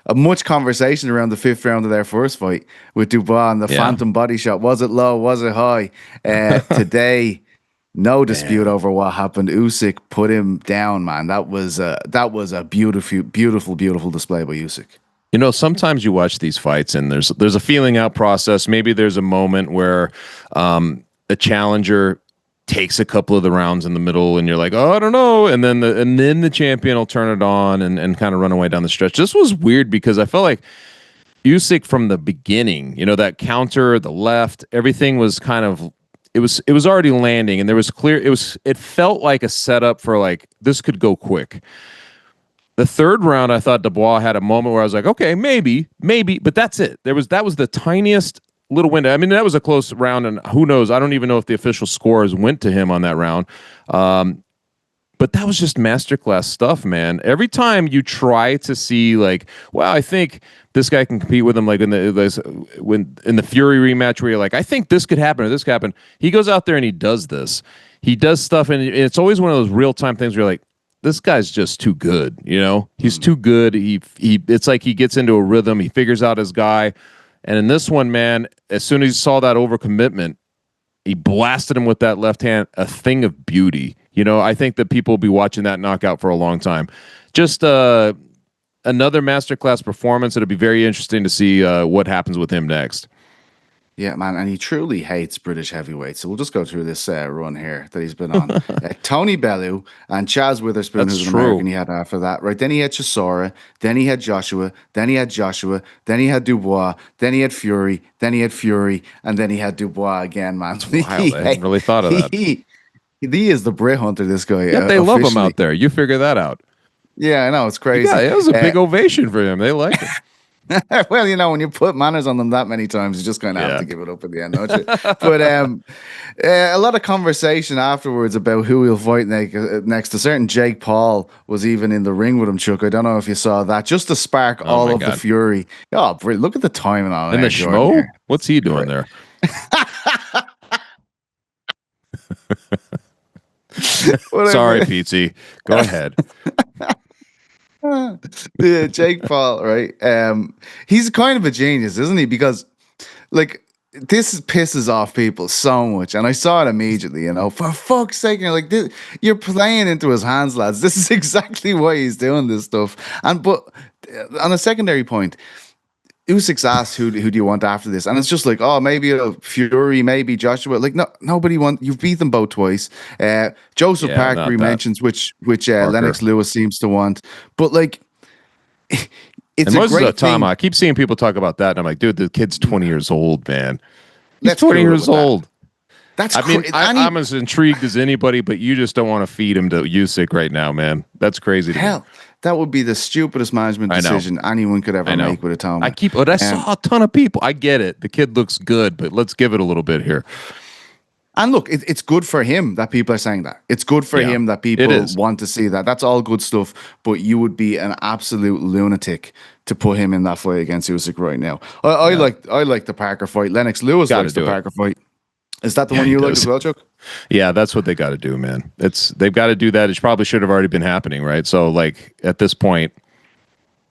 a much conversation around the 5th round of their first fight with Dubois and the Yeah. phantom body shot. Was it low? Was it high? Today, no dispute over what happened. Usyk put him down, man. That was a beautiful display by Usyk. Sometimes you watch these fights and there's a feeling out process. Maybe there's a moment where a challenger takes a couple of the rounds in the middle and you're like, oh, I don't know. And then the champion will turn it on and kind of run away down the stretch. This was weird because I felt like Usyk from the beginning, that counter, the left, everything was kind of, it was already landing and there was clear, it felt like a setup for like, this could go quick. The third round, I thought Dubois had a moment where I was like, okay, maybe, but that's it. That was the tiniest little window. I mean, that was a close round, and who knows? I don't even know if the official scores went to him on that round. But that was just masterclass stuff, man. Every time you try to see, like, wow, I think this guy can compete with him, like in the Fury rematch, where you're like, I think this could happen or this could happen. He goes out there and he does this. He does stuff, and it's always one of those real time things where you're like, this guy's just too good, He's too good. It's like he gets into a rhythm. He figures out his guy. And in this one, man, as soon as he saw that overcommitment, he blasted him with that left hand, a thing of beauty. I think that people will be watching that knockout for a long time. Just another masterclass performance. It'll be very interesting to see what happens with him next. Yeah, man, and he truly hates British heavyweights. So we'll just go through this run here that he's been on. Tony Bellew and Chaz Witherspoon, That's who's an true. American, he had after that. Right, then he had Chisora, then he had Joshua, then he had Dubois, then he had Fury, and then he had Dubois again, man. Wow, I hadn't really thought of that. He is the Brit hunter, this guy. Yeah, they love him officially. out there. You figure that out. Yeah, I know, it's crazy. Yeah, it was a big ovation for him. They liked it. Well, when you put manners on them that many times, you just kind of have to give it up at the end, don't you? But a lot of conversation afterwards about who he'll fight next. A certain Jake Paul was even in the ring with him, Chuck. I don't know if you saw that, just to spark all of the fury. Oh, brilliant. Look at the timing on it. And the schmo? What's he doing there? Sorry, Pete. Go ahead. Yeah, Jake Paul, right? He's kind of a genius, isn't he? Because, like, this pisses off people so much, and I saw it immediately. For fuck's sake, you're playing into his hands, lads. This is exactly why he's doing this stuff. But on a secondary point, Usyk's asked who do you want after this, and it's just like, oh, maybe Fury, maybe Joshua. Like, no, nobody want. You've beat them both twice. Joseph Yeah, Parker not he that. mentions, which Parker. Lennox Lewis seems to want, but like, it's and a Moses great thing. Otama, I keep seeing people talk about that, and I'm like, dude, the kid's 20 years old, man. He's Let's 20 cool it years with that. old. That's I mean, I'm as intrigued as anybody, but you just don't want to feed him to Usyk right now, man. That's crazy to me. hell. That would be the stupidest management I know. decision anyone could ever make with Otama. I saw a ton of people. I get it. The kid looks good, but let's give it a little bit here. And look, it's good for him that people are saying that. It's good for him that people want to see that. That's all good stuff. But you would be an absolute lunatic to put him in that fight against Usyk right now. I like the Parker fight. Lennox Lewis likes the Parker fight. Is that the one you like as well, Chuck? Yeah, that's what they got to do, man. They've got to do that. It probably should have already been happening, right? So, like, at this point,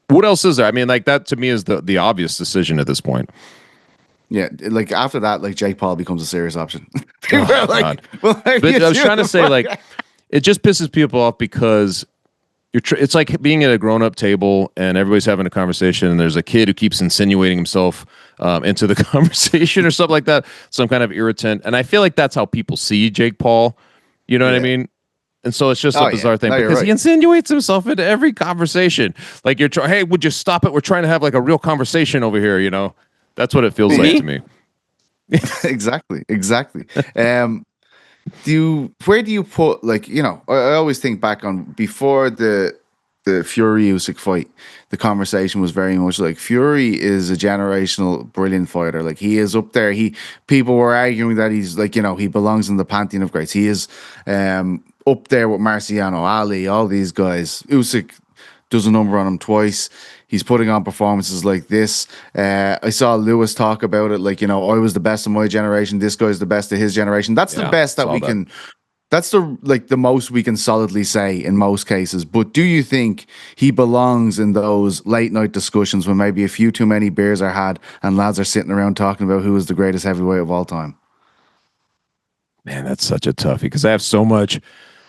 what else is there? I mean, like, that to me is the obvious decision at this point. Yeah, like after that, like Jake Paul becomes a serious option. But I was trying to say, like, it just pisses people off because it's like being at a grown-up table and everybody's having a conversation and there's a kid who keeps insinuating himself into the conversation or something like that, some kind of irritant. And I feel like that's how people see Jake Paul. You know what I mean? And so it's just a bizarre thing because he insinuates himself into every conversation. Like hey, would you stop it? We're trying to have like a real conversation over here, you know? That's what it feels like to me. Exactly. Where do you put, like, you know, I always think back on before the Fury Usyk fight, the conversation was very much like Fury is a generational brilliant fighter. Like, he is up there. People were arguing that he's like, you know, he belongs in the pantheon of greats. He is up there with Marciano, Ali, all these guys. Usyk does a number on him twice. He's putting on performances like this. I saw Lewis talk about it, like, you know, I was the best of my generation. This guy's the best of his generation. That's the best that we can. That's the most we can solidly say in most cases. But do you think he belongs in those late night discussions when maybe a few too many beers are had and lads are sitting around talking about who is the greatest heavyweight of all time? Man, that's such a toughie because I have so much.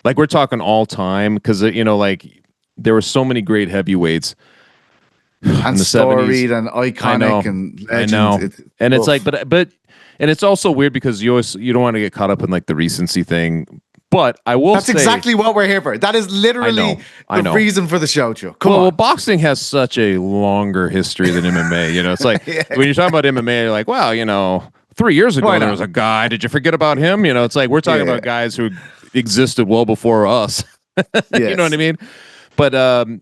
Like, we're talking all time because, you know, like, there were so many great heavyweights. And storied and iconic and legends. I know. And it's like, but and it's also weird because you don't want to get caught up in like the recency thing. But I will say, that's exactly what we're here for. That is literally the reason for the show, Chuck. Come on. Well, boxing has such a longer history than MMA. You know, it's like when you're talking about MMA, you're like, wow, you know, 3 years ago there was a guy. Did you forget about him? You know, it's like we're talking about guys who existed well before us. You know what I mean? But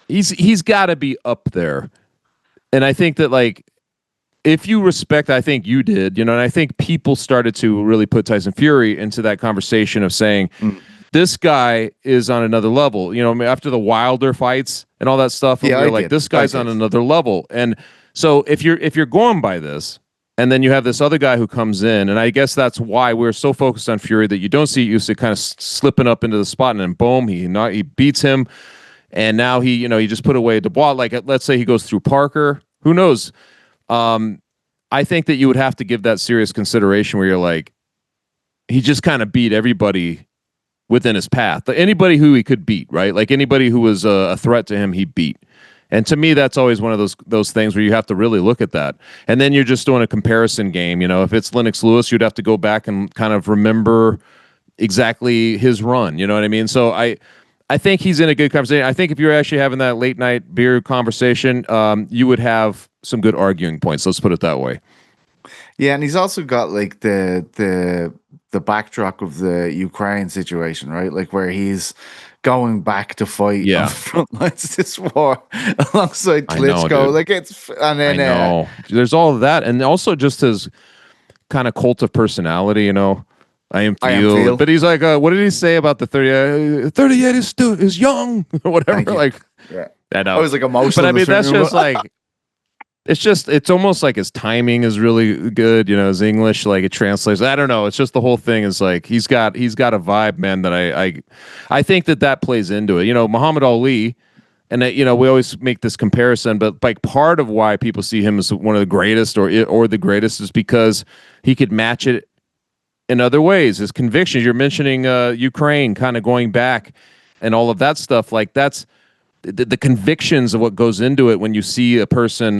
he's got to be up there, and I think that, like, if you respect, I think you did, you know, and I think people started to really put Tyson Fury into that conversation of saying, this guy is on another level. You know, after the Wilder fights and all that stuff, you're like, this guy's on another level. And so if you're going by this, and then you have this other guy who comes in, and I guess that's why we're so focused on Fury that you don't see Usyk kind of slipping up into the spot, and then boom, he beats him, and now he just put away Dubois. Like, let's say he goes through Parker. Who knows? I think that you would have to give that serious consideration where you're like, he just kind of beat everybody within his path. Anybody who he could beat, right? Like, anybody who was a threat to him, he beat. And to me, that's always one of those things where you have to really look at that. And then you're just doing a comparison game. You know, if it's Lennox Lewis, you'd have to go back and kind of remember exactly his run. You know what I mean? So I think he's in a good conversation. I think if you're actually having that late night beer conversation, you would have some good arguing points. Let's put it that way. Yeah, and he's also got like the backdrop of the Ukraine situation, right? Like, where he's going back to fight on the front lines of this war alongside Klitschko. I know. There's all of that, and also just his kind of cult of personality. You know, I am feel. But he's like, what did he say about the 38? 38 is young, or whatever. Like, I know. I was like emotional. But I mean, that's just like. It's almost like his timing is really good, you know, his English, like, it translates. I don't know. It's just the whole thing is like, he's got a vibe, man, that I think that plays into it. You know, Muhammad Ali, and you know, we always make this comparison, but like part of why people see him as one of the greatest or the greatest is because he could match it in other ways. His convictions, you're mentioning Ukraine, kind of going back and all of that stuff, like that's the convictions of what goes into it when you see a person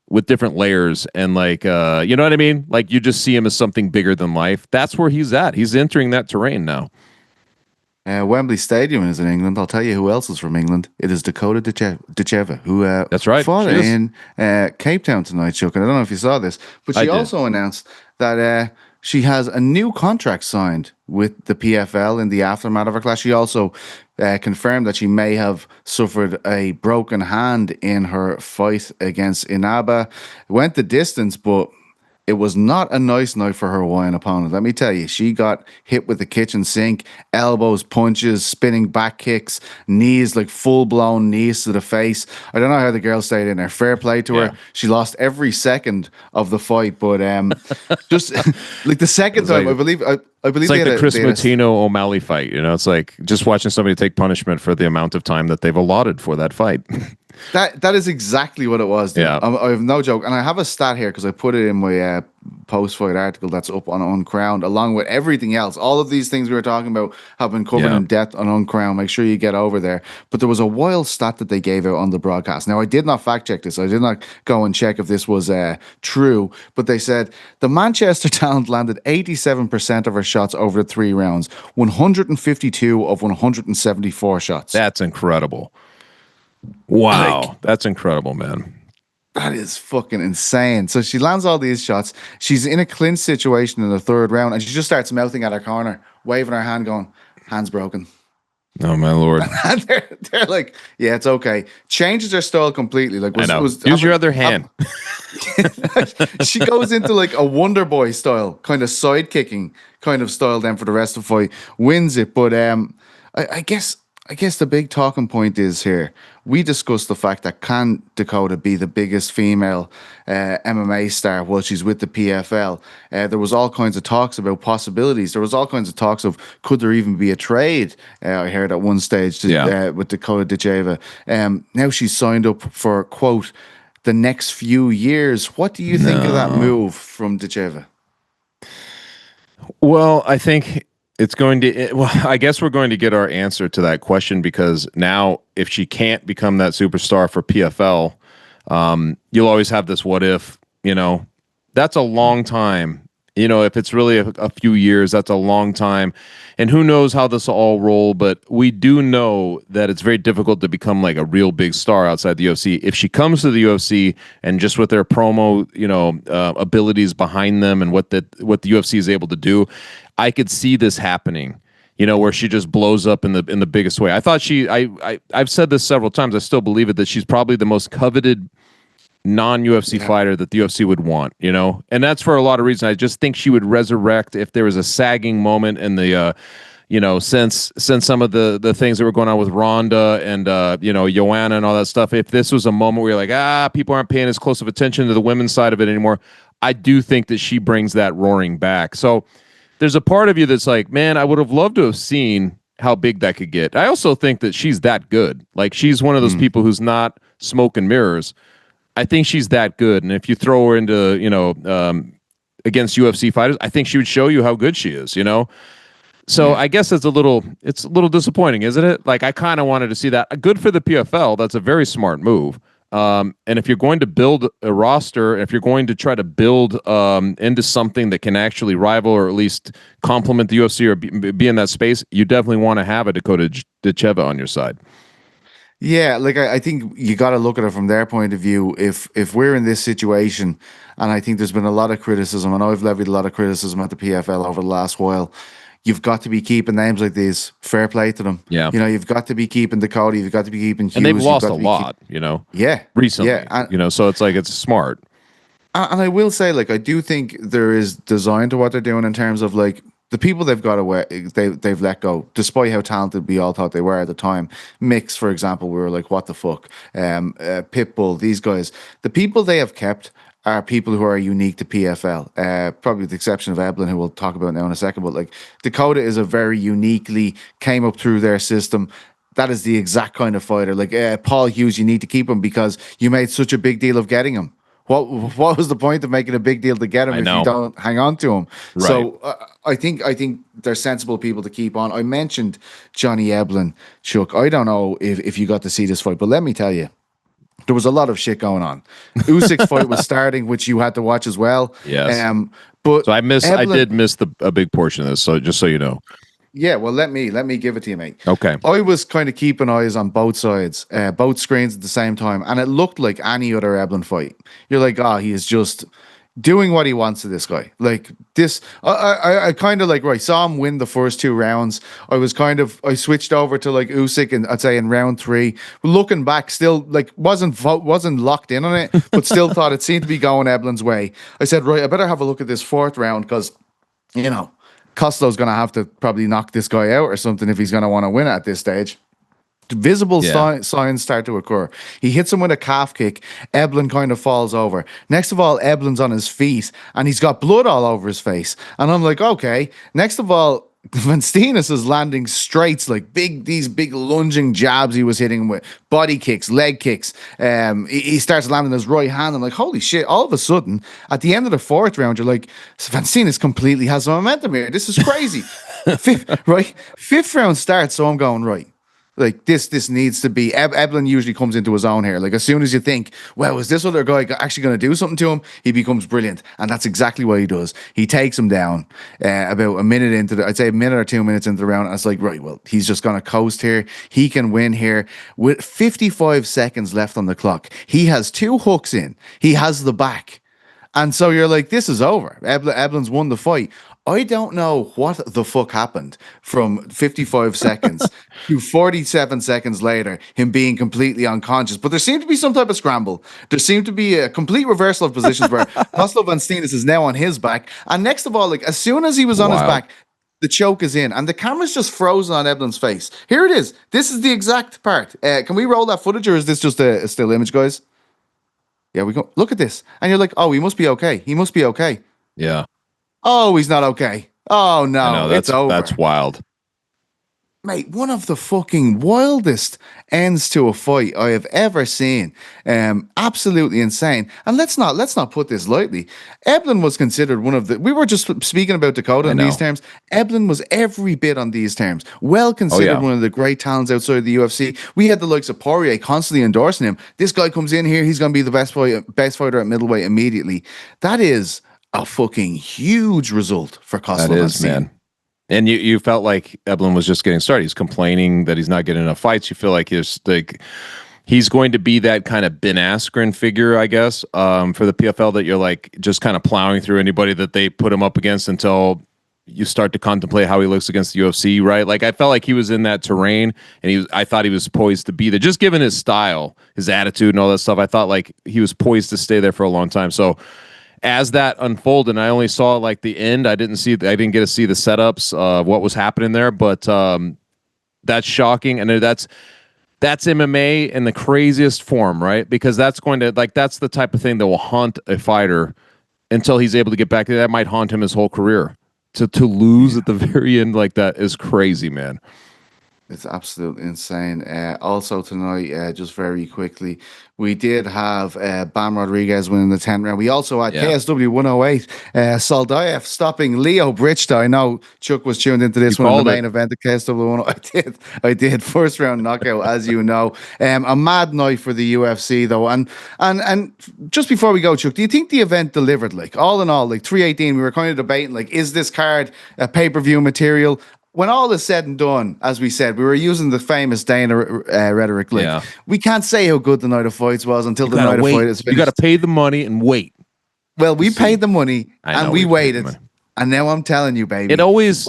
with different layers and like you know what I mean? Like you just see him as something bigger than life. That's where he's at. He's entering that terrain now. Wembley Stadium is in England. I'll tell you who else is from England. It is Dakota Dicheva, who That's right. fought in Cape Town tonight, Chuck. And I don't know if you saw this, but she also announced that she has a new contract signed with the PFL in the aftermath of her clash. She also confirmed that she may have suffered a broken hand in her fight against Inaba. It went the distance, but it was not a nice night for her Hawaiian opponent. Let me tell you, she got hit with the kitchen sink, elbows, punches, spinning back kicks, knees, like full-blown knees to the face. I don't know how the girl stayed in there. Fair play to her. She lost every second of the fight, but just like the second time, I believe it's like the Chris Matino O'Malley fight. You know, it's like just watching somebody take punishment for the amount of time that they've allotted for that fight. That is exactly what it was. Dude. Yeah, I have no joke, and I have a stat here because I put it in my post-fight article that's up on Uncrowned, along with everything else. All of these things we were talking about have been covered in depth on Uncrowned. Make sure you get over there. But there was a wild stat that they gave out on the broadcast. Now, I did not fact check this. I did not go and check if this was true, but they said the Manchester talent landed 87% of her shots over the 3 rounds, 152 of 174 shots. That's incredible. Wow, that's incredible, man. That is fucking insane. So she lands all these shots. She's in a clinch situation in the 3rd round, and she just starts mouthing at her corner, waving her hand, going, "Hand's broken." Oh my lord! And they're like, "Yeah, it's okay." Changes her style completely. Like, use your other hand. She goes into like a Wonder Boy style, kind of side kicking kind of style. Then for the rest of the fight, wins it. But I guess the big talking point is here. We discussed the fact that can Dakota be the biggest female MMA star while she's with the PFL? There was all kinds of talks about possibilities. There was all kinds of talks of could there even be a trade? I heard at one stage with Dakota Dicheva. Now she's signed up for, quote, the next few years. What do you think of that move from Dicheva? Well, I think it's going to, I guess we're going to get our answer to that question, because now if she can't become that superstar for PFL, you'll always have this what if, that's a long time. If it's really a few years, that's a long time. And who knows how this will all roll, but we do know that it's very difficult to become like a real big star outside the UFC. If she comes to the UFC and just with their promo, abilities behind them and what the UFC is able to do, I could see this happening, where she just blows up in the biggest way. I thought I've said this several times. I still believe it, that she's probably the most coveted non-UFC fighter that the UFC would want, and that's for a lot of reasons. I just think she would resurrect if there was a sagging moment in the, since some of the things that were going on with Ronda and, Joanna and all that stuff. If this was a moment where you're like, people aren't paying as close of attention to the women's side of it anymore, I do think that she brings that roaring back. So there's a part of you that's like, man, I would have loved to have seen how big that could get. I also think that she's that good. Like, she's one of those people who's not smoke and mirrors. I think she's that good. And if you throw her into, against UFC fighters, I think she would show you how good she is, So I guess it's a little disappointing, isn't it? Like, I kind of wanted to see that. Good for the PFL. That's a very smart move. And if you're going to build a roster, if you're going to try to build into something that can actually rival or at least complement the UFC or be in that space, you definitely want to have a Dakota Dicheva on your side. Yeah, like I think you got to look at it from their point of view. If we're in this situation, and I think there's been a lot of criticism, and I've levied a lot of criticism at the PFL over the last while, you've got to be keeping names like these. Fair play to them. Yeah, you've got to be keeping Dakota. You've got to be keeping Hughes. And they've lost a lot, Yeah, recently. Yeah, and, so it's like it's smart. And I will say, like, I do think there is design to what they're doing in terms of like the people they've got away, they've let go, despite how talented we all thought they were at the time. Mix, for example, we were like, what the fuck? Pitbull, these guys. The people they have kept are people who are unique to PFL. Probably with the exception of Eblin, who we'll talk about now in a second. But like, Dakota is a very uniquely came up through their system. That is the exact kind of fighter. Like, Paul Hughes, you need to keep him because you made such a big deal of getting him. what was the point of making a big deal to get him I if know. you don't hang on to him? Right. So I think they're sensible people to keep on. I mentioned Johnny Eblen, Chuck. I don't know if you got to see this fight, but let me tell you, there was a lot of shit going on. Usyk's fight was starting, which you had to watch as well. Yes. But So I Eblen, did miss a big portion of this. So just so you know. yeah, well, let me give it to you, mate. Okay. I was kind of keeping eyes on both sides, both screens at the same time, and it looked like any other Eblen fight. You're like, he is just doing what he wants to this guy. Like this, I kind of like, right, saw him win the first 2 rounds. I switched over to like Usyk, and I'd say in round 3, looking back, still like wasn't locked in on it, but still thought it seemed to be going Eblen's way. I said, right, I better have a look at this 4th round because, Costa's going to have to probably knock this guy out or something if he's going to want to win at this stage. Visible signs start to occur. He hits him with a calf kick. Eblen kind of falls over. Next of all, Eblen's on his feet and he's got blood all over his face. And I'm like, okay. Next of all, Van Steenis is landing straights, like these big lunging jabs he was hitting with, body kicks, leg kicks. He starts landing his right hand. I'm like, holy shit. All of a sudden, at the end of the 4th round, you're like, Van Steenis completely has some momentum here. This is crazy. 5th round starts, so I'm going, right. Like this needs to be. Eblen usually comes into his own here. Like as soon as you think, well, is this other guy actually going to do something to him? He becomes brilliant, and that's exactly what he does. He takes him down about a minute into I'd say a minute or 2 minutes into the round. And it's like, right, well, he's just going to coast here. He can win here with 55 seconds left on the clock. He has 2 hooks in. He has the back, and so you're like, this is over. Eblen's won the fight. I don't know what the fuck happened from 55 seconds to 47 seconds later, him being completely unconscious. But there seemed to be some type of scramble. There seemed to be a complete reversal of positions where Costa Van Steenis is now on his back. And next of all, like as soon as he was on his back, the choke is in and the camera's just frozen on Eblen's face. Here it is. This is the exact part. Can we roll that footage or is this just a still image, guys? Yeah, we go. Look at this. And you're like, he must be okay. He must be okay. Yeah. Oh, he's not okay. Oh, no, that's, it's over. That's wild. Mate, one of the fucking wildest ends to a fight I have ever seen. Absolutely insane. And let's not put this lightly. Eblen was considered one of the... We were just speaking about Dakota in these terms. Eblen was every bit on these terms. Well considered one of the great talents outside of the UFC. We had the likes of Poirier constantly endorsing him. This guy comes in here, he's going to be the best fighter at middleweight immediately. That is a fucking huge result for Costa. That is, man. And you felt like Eblen was just getting started. He's complaining that he's not getting enough fights. You feel like he's going to be that kind of Ben Askren figure, I guess, for the PFL, that you're like just kind of plowing through anybody that they put him up against until you start to contemplate how he looks against the UFC, right? Like I felt like he was in that terrain, and I thought he was poised to be there. Just given his style, his attitude, and all that stuff, I thought like he was poised to stay there for a long time. So as that unfolded, I only saw like the end. I didn't get to see the setups of what was happening there, but that's shocking. And that's MMA in the craziest form, right? Because that's the type of thing that will haunt a fighter until he's able to get back. That might haunt him his whole career. To lose at the very end like that is crazy, man. It's absolutely insane. Also tonight, just very quickly, we did have Bam Rodriguez winning the 10th round. We also had KSW 108, Soldayev stopping Leo Britchta. I know Chuck was tuned into this one in the main event of KSW 108. I did. First round knockout, as you know. A mad night for the UFC, though. And just before we go, Chuck, do you think the event delivered? Like, all in all, like 318, we were kind of debating, like, is this card a pay-per-view material? When all is said and done, as we said, we were using the famous Dana rhetoric. Like, we can't say how good the night of fights was until the night of fight is finished. You got to pay the money and wait. Well, we paid the money and we waited, and now I'm telling you, baby. It always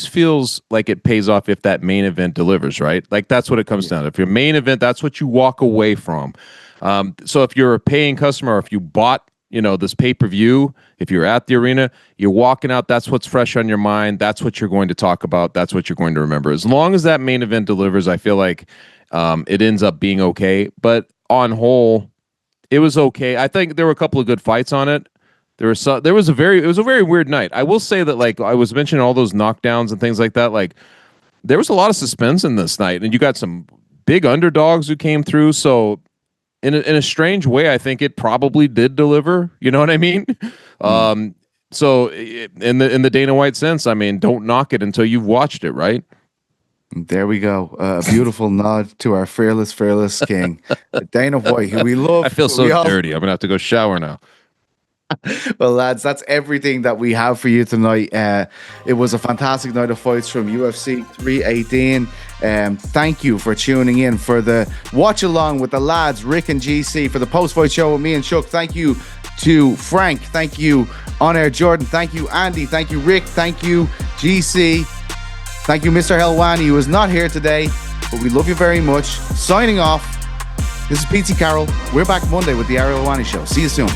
feels like it pays off if that main event delivers, right? Like that's what it comes down to. If your main event, that's what you walk away from. So if you're a paying customer, or if you bought, this pay-per-view, if you're at the arena, you're walking out, that's what's fresh on your mind. That's what you're going to talk about. That's what you're going to remember. As long as that main event delivers, I feel like it ends up being okay. But on whole, it was okay. I think there were a couple of good fights on it. It was a very weird night. I will say that, like I was mentioning all those knockdowns and things like that, like there was a lot of suspense in this night, and you got some big underdogs who came through. So in a strange way, I think it probably did deliver. You know what I mean? So in the Dana White sense, I mean, don't knock it until you've watched it, right? There we go. A beautiful nod to our fearless king, Dana White, who we love. I feel so dirty. I'm gonna have to go shower now. Well, lads, that's everything that we have for you tonight. It was a fantastic night of fights from UFC 318. Thank you for tuning in for the watch along with the lads, Rick and GC, for the post-fight show with me and Chuck. Thank you to Frank. Thank you, On Air Jordan. Thank you, Andy. Thank you, Rick. Thank you, GC. Thank you, Mr. Helwani, who is not here today, but we love you very much. Signing off, this is PT Carroll. We're back Monday with the ArielHelwani Show. See you soon.